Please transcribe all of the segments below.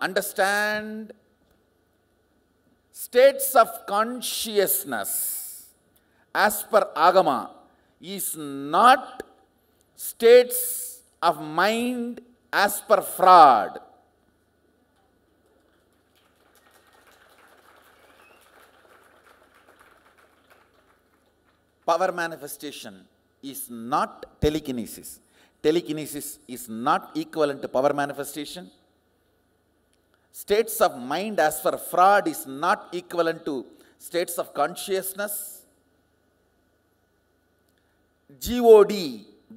understand states of consciousness as per Agama is not states of mind as per Freud. Power manifestation is not telekinesis. Telekinesis is not equivalent to power manifestation. States of mind as per Freud is not equivalent to states of consciousness. God,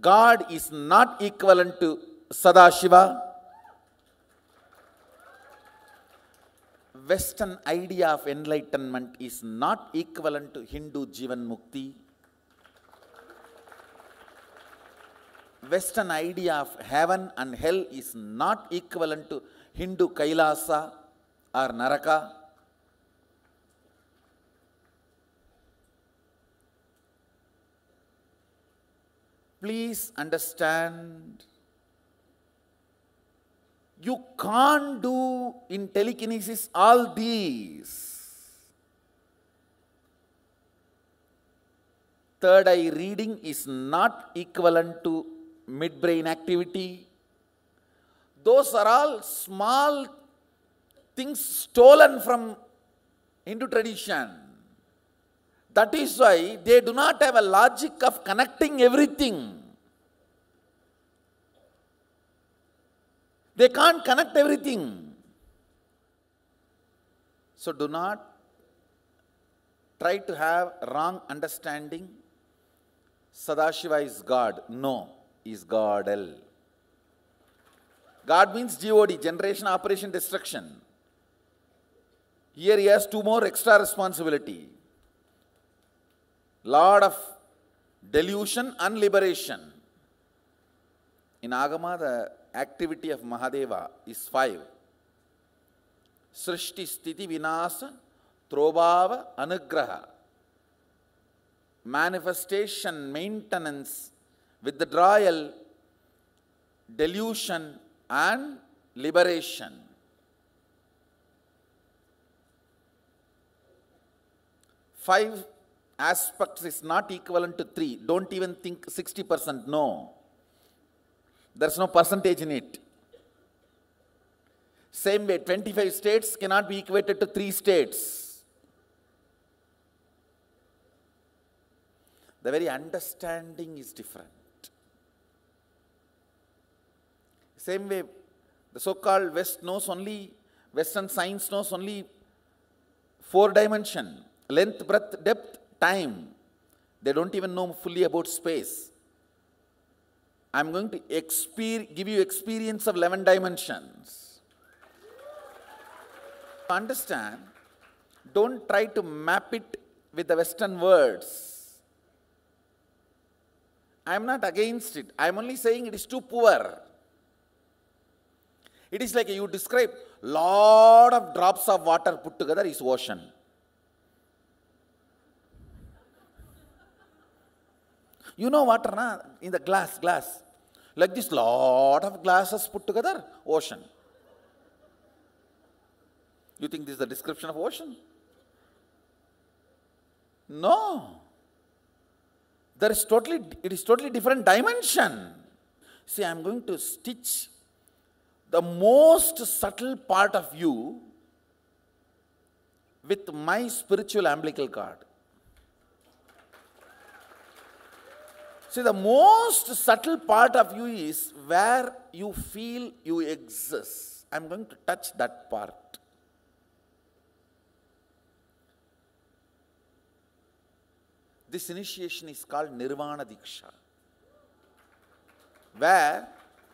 God is not equivalent to Sadashiva. Western idea of enlightenment is not equivalent to Hindu Jivan Mukti. Western idea of heaven and hell is not equivalent to Hindu Kailasa or Naraka. Please understand, you can't do in telekinesis all these. Third eye reading is not equivalent to midbrain activity. Those are all small things stolen from Hindu tradition. That is why they do not have a logic of connecting everything. They can't connect everything. So do not try to have wrong understanding. Sadashiva is God. No, is Godel. God means God, generation, operation, destruction. Here he has two more extra responsibility. Lord of delusion and liberation. In Agama, the activity of Mahadeva is 5. Srishti, Sthiti, Vinasa, Trobhava, Anugraha. Manifestation, maintenance, withdrawal, delusion and liberation. 5 aspects is not equivalent to 3. Don't even think 60%. No. There's no percentage in it. Same way, 25 states cannot be equated to 3 states. The very understanding is different. Same way, the so-called West knows only, Western science knows only 4 dimension. Length, breadth, depth, time. They don't even know fully about space. I'm going to give you experience of 11 dimensions. To understand, don't try to map it with the Western words. I'm not against it. I'm only saying it is too poor. It is like you describe lot of drops of water put together is ocean. You know water, na? In the glass. Like this lot of glasses put together, ocean. You think this is the description of ocean? No. It is totally different dimension. See, I'm going to stitch the most subtle part of you with my spiritual umbilical cord. See, the most subtle part of you is where you feel you exist. I'm going to touch that part. This initiation is called Nirvana Diksha, where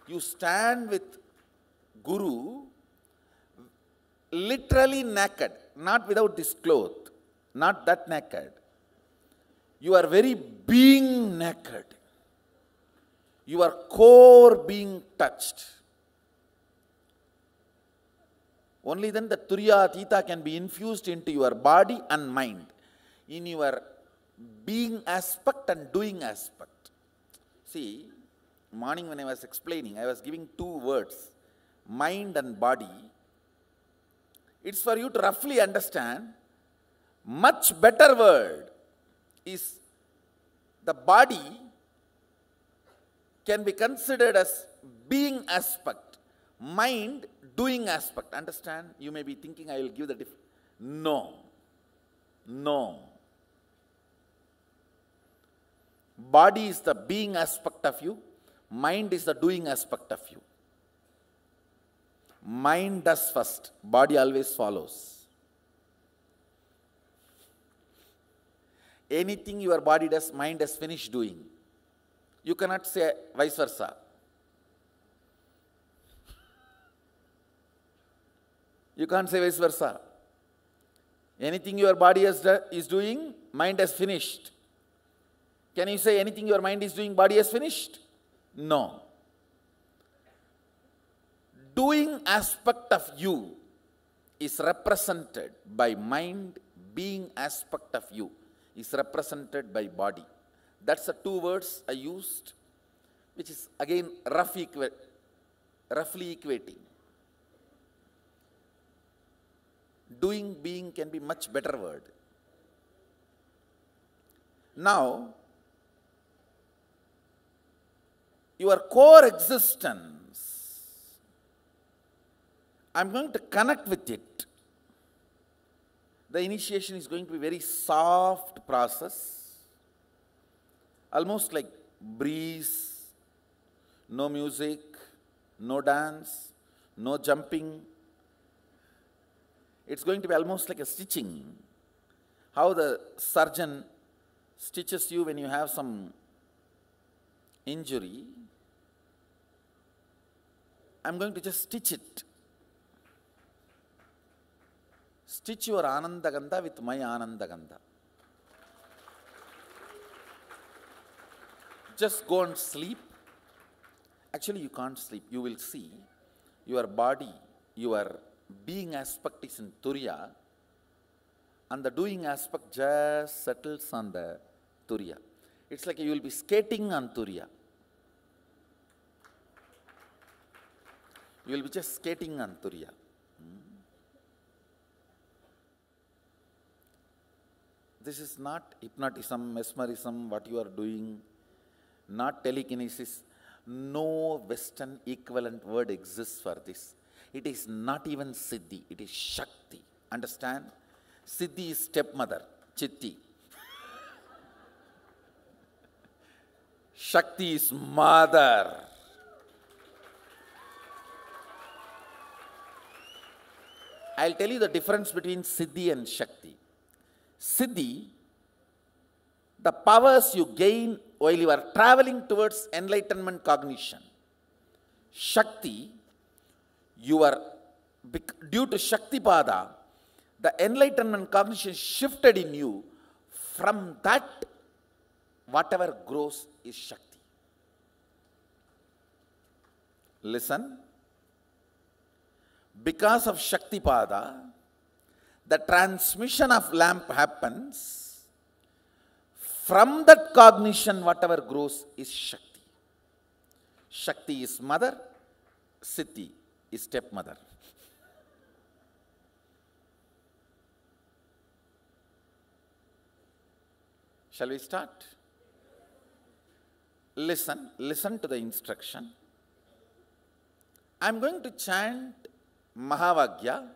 you stand with Guru literally naked, not without this cloth, not that naked. You are very being naked. Your core being touched. Only then the Turiya Atita can be infused into your body and mind, in your being aspect and doing aspect. See, morning when I was explaining, I was giving 2 words, mind and body. It's for you to roughly understand. Much better word is the body can be considered as being aspect, mind doing aspect. Understand? You may be thinking I will give the difference. No. No. Body is the being aspect of you. Mind is the doing aspect of you. Mind does first. Body always follows. Anything your body does, mind has finished doing. You cannot say vice versa. You can't say vice versa. Anything your body is doing, mind has finished. Can you say anything your mind is doing, body has finished? No. Doing aspect of you is represented by mind, being aspect of you is represented by body. That's the two words I used, which is again roughly equating. Doing, being can be much better word. Now, your core existence, I'm going to connect with it. The initiation is going to be very soft process, almost like breeze, no music, no dance, no jumping. It's going to be almost like a stitching. How the surgeon stitches you when you have some injury. I'm going to just stitch it. Stitch your Anandagandha with my Anandagandha. Just go and sleep. Actually, you can't sleep. You will see your body, your being aspect is in Turiya, and the doing aspect just settles on the Turiya. It's like you will be skating on Turiya. You will be just skating on Turiya. This is not hypnotism, mesmerism, what you are doing, not telekinesis. No Western equivalent word exists for this. It is not even Siddhi, it is Shakti. Understand? Siddhi is stepmother, Chitti. Shakti is mother. I'll tell you the difference between Siddhi and Shakti. Siddhi, the powers you gain while you are traveling towards enlightenment cognition. Shakti, you are, due to Shaktipada, the enlightenment cognition shifted in you. From that, whatever grows is Shakti. Listen. Because of Shaktipada, the transmission of lamp happens. From that cognition, whatever grows is Shakti. Shakti is mother, Siddhi is stepmother. Shall we start? Listen to the instruction. I am going to chant Mahavagya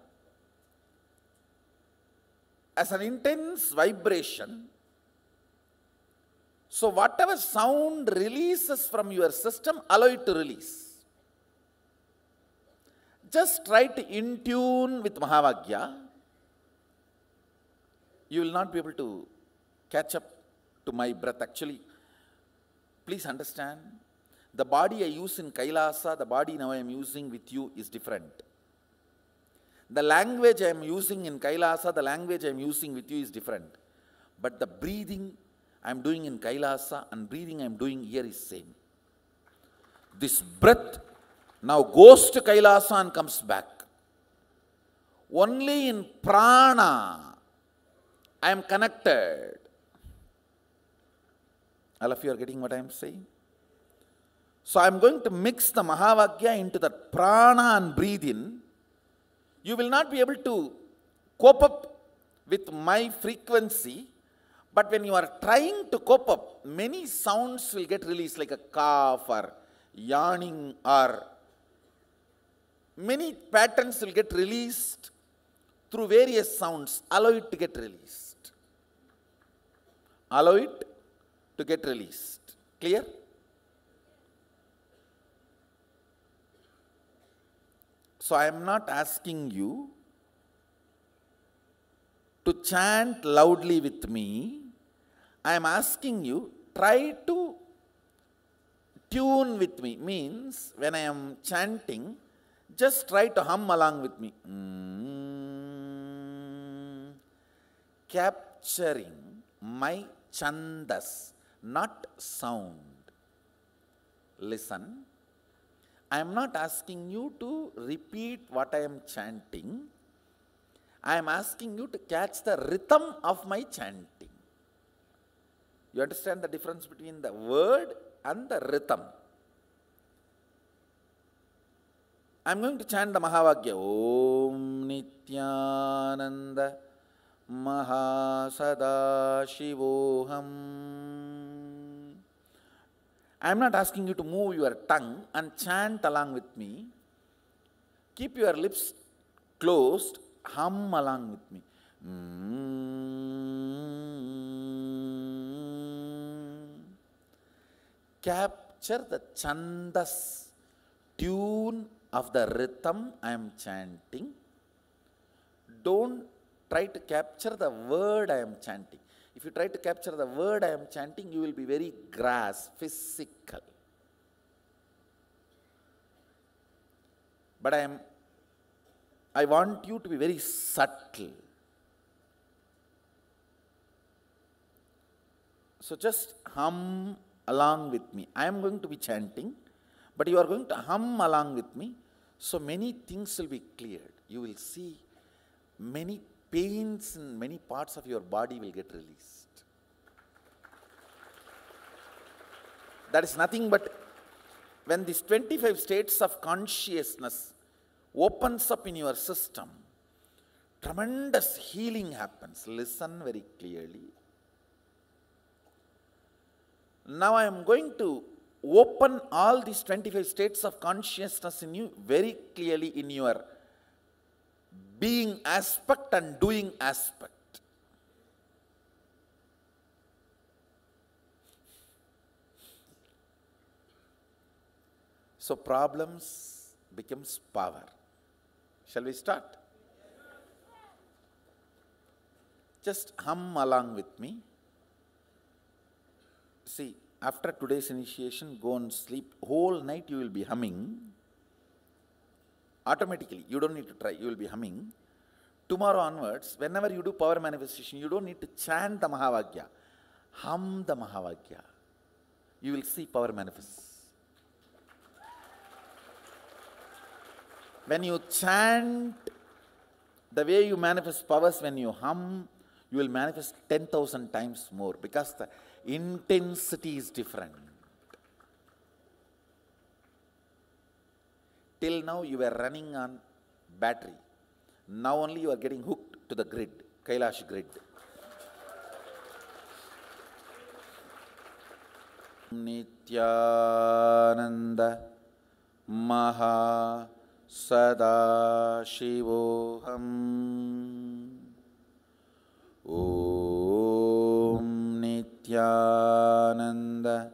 as an intense vibration. So whatever sound releases from your system, allow it to release. Just try to in tune with Mahavagya. You will not be able to catch up to my breath. Actually, please understand, the body I use in Kailasa, the body now I am using with you is different. The language I am using in Kailasa, the language I am using with you is different. But the breathing I am doing in Kailasa and breathing I am doing here is same. This breath now goes to Kailasa and comes back. Only in prana I am connected. All of you are getting what I am saying? So I am going to mix the Mahavagya into the prana and breathe in. You will not be able to cope up with my frequency, but when you are trying to cope up, many sounds will get released, like a cough or yawning, or many patterns will get released through various sounds. Allow it to get released. Allow it to get released. Clear? So I am not asking you to chant loudly with me. I am asking you, try to tune with me. Means, when I am chanting, just try to hum along with me. Capturing my chandas, not sound. Listen. I am not asking you to repeat what I am chanting. I am asking you to catch the rhythm of my chanting. You understand the difference between the word and the rhythm? I am going to chant the Mahavagya. Om Nityananda Mahasada-shivoham. I am not asking you to move your tongue and chant along with me. Keep your lips closed, hum along with me. Capture the chandas, tune of the rhythm I am chanting. Don't try to capture the word I am chanting. If you try to capture the word I am chanting, you will be very grass, physical. But I want you to be very subtle. So just hum along with me. I am going to be chanting, but you are going to hum along with me. So many things will be cleared. You will see many pains in many parts of your body will get released. That is nothing but when these 25 states of consciousness opens up in your system, tremendous healing happens. Listen very clearly. Now I am going to open all these 25 states of consciousness in you very clearly in your being aspect and doing aspect. So problems becomes power. Shall we start? Just hum along with me. See, after today's initiation, go and sleep. Whole night you will be humming. Automatically, you don't need to try, you will be humming. Tomorrow onwards, whenever you do power manifestation, you don't need to chant the Mahavagya. Hum the Mahavagya. You will see power manifest. When you chant, the way you manifest powers, when you hum, you will manifest 10,000 times more, because the intensity is different. Till now you were running on battery. Now only you are getting hooked to the grid, Kailash grid. Nityananda Maha Sada-shivoham. Om Nityananda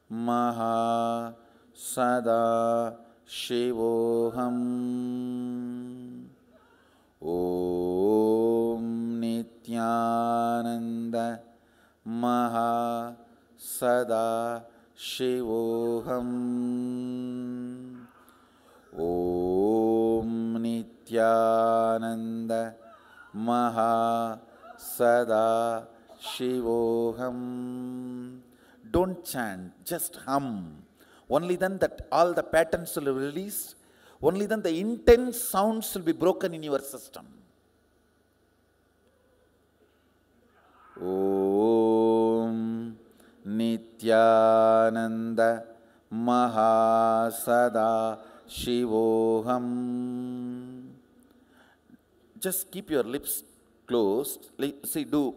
Maha Sada-shivoham. Om Nityananda Maha Sada-shivoham. Om Nityananda Maha Sada-shivoham. Don't chant, just hum. Only then that all the patterns will be released. Only then the intense sounds will be broken in your system. Om Nityananda Maha Sada-shivoham. just keep your lips closed. See, do.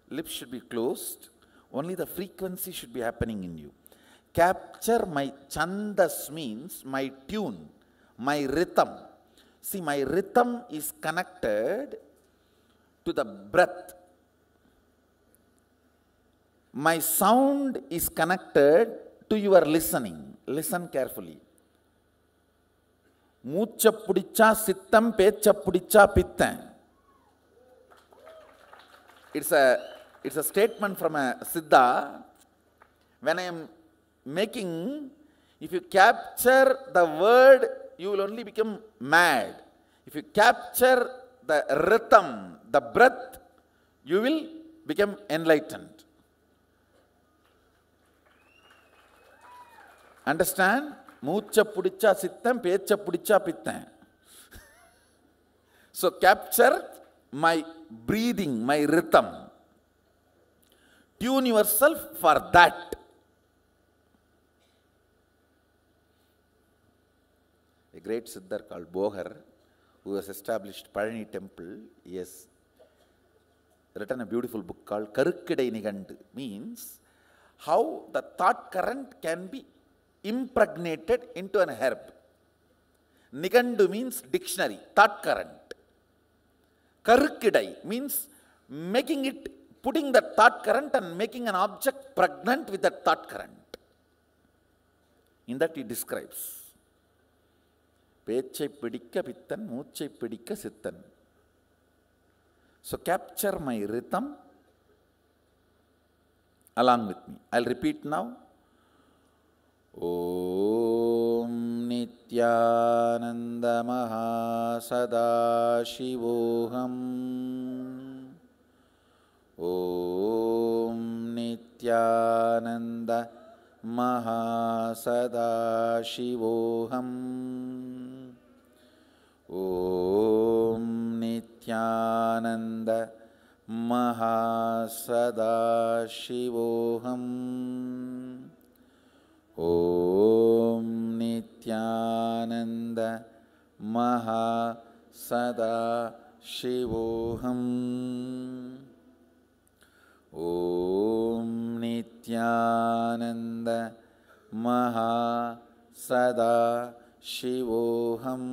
Lips should be closed. Only the frequency should be happening in you. Capture my chandas means my tune, my rhythm. See, my rhythm is connected to the breath. My sound is connected to your listening. Listen carefully. Moocha pudicha sittam pecha pudicha pittan. It's a statement from a Siddha. When I am making, if you capture the word, you will only become mad. If you capture the rhythm, the breath, you will become enlightened. Understand? Moocha pudicha sittam, pecha pudicha pittan. So capture my breathing, my rhythm. Tune yourself for that. A great Siddhar called Bohar, who has established Palani temple, he has written a beautiful book called Karukkidai Nigandu, means how the thought current can be impregnated into an herb. Nigandu means dictionary, thought current. Karukkidai means making it, putting the thought current and making an object pregnant with that thought current. In that he describes. Pechai pidikka pittan, moochai pidikka sittan. So capture my rhythm along with me. I'll repeat now. Om Nityananda Mahasada Shivoham. Om Nityananda Mahasada Shivoham. Om Nityananda Mahasada Shivoham. Om Nityananda Mahasada Shivoham. Om Nityananda Mahasada Shivoham.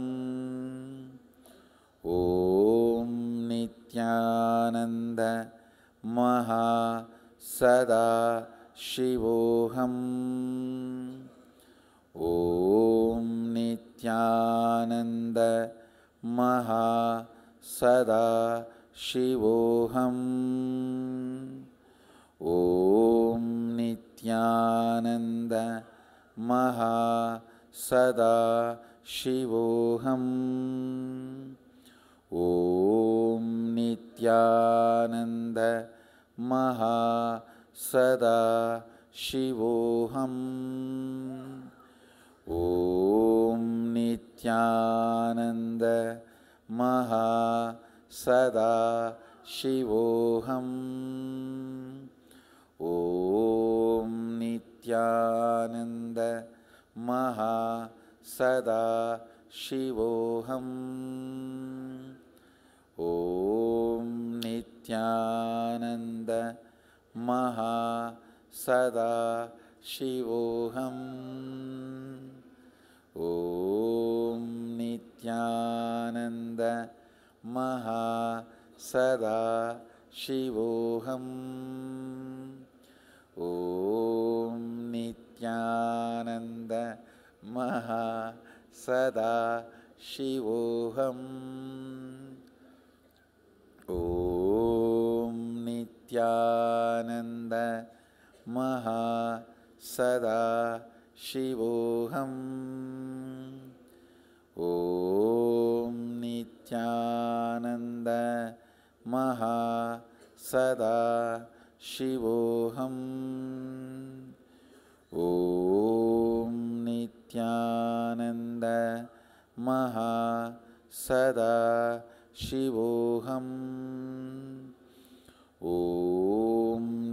Om Nityananda Mahasada Shivoham. Om Nityananda Mahasada Shivoham. Om Nityananda Mahasada Shivoham. Om Nityananda Mahasada Shivoham. Om Nityananda Mahasada Shivoham. Om Nityananda Mahasada Shivoham. Om Nityananda Mahasada Shivoham. Om Nityananda Mahasada Shivoham. Om Nityananda Mahasada Shivoham. Om Nityananda Mahasada Shivoham. Om Nityananda Mahasada Shivoham. Om Nityananda Mahasada Shivoham. Om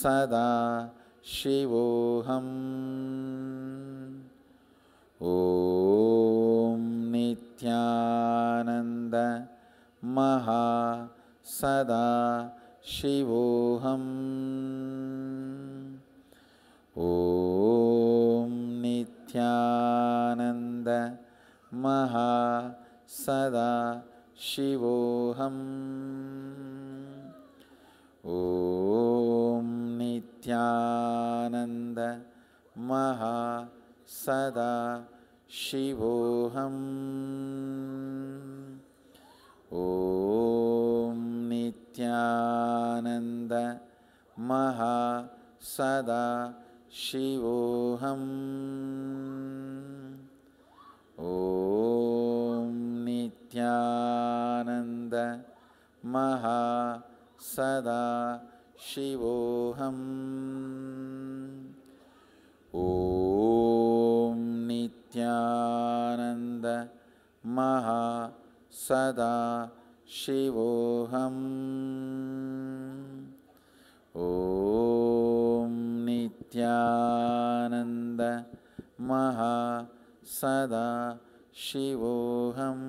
सदा शिवोऽहम्। ॐ नित्यानन्द महा सदा शिवोऽहम्। ॐ नित्यानन्द महा सदा शिवोऽहम्। ॐ नित्यानन्द महा सदा शिवोऽहम्। ॐ नित्यानन्द महा सदा शिवोऽहम्। ॐ नित्यानन्द महा सदा शिवोऽहम्। ॐ नित्यानन्द महा सदा शिवोऽहम्। ॐ नित्यानन्द महा सदा शिवोऽहम्।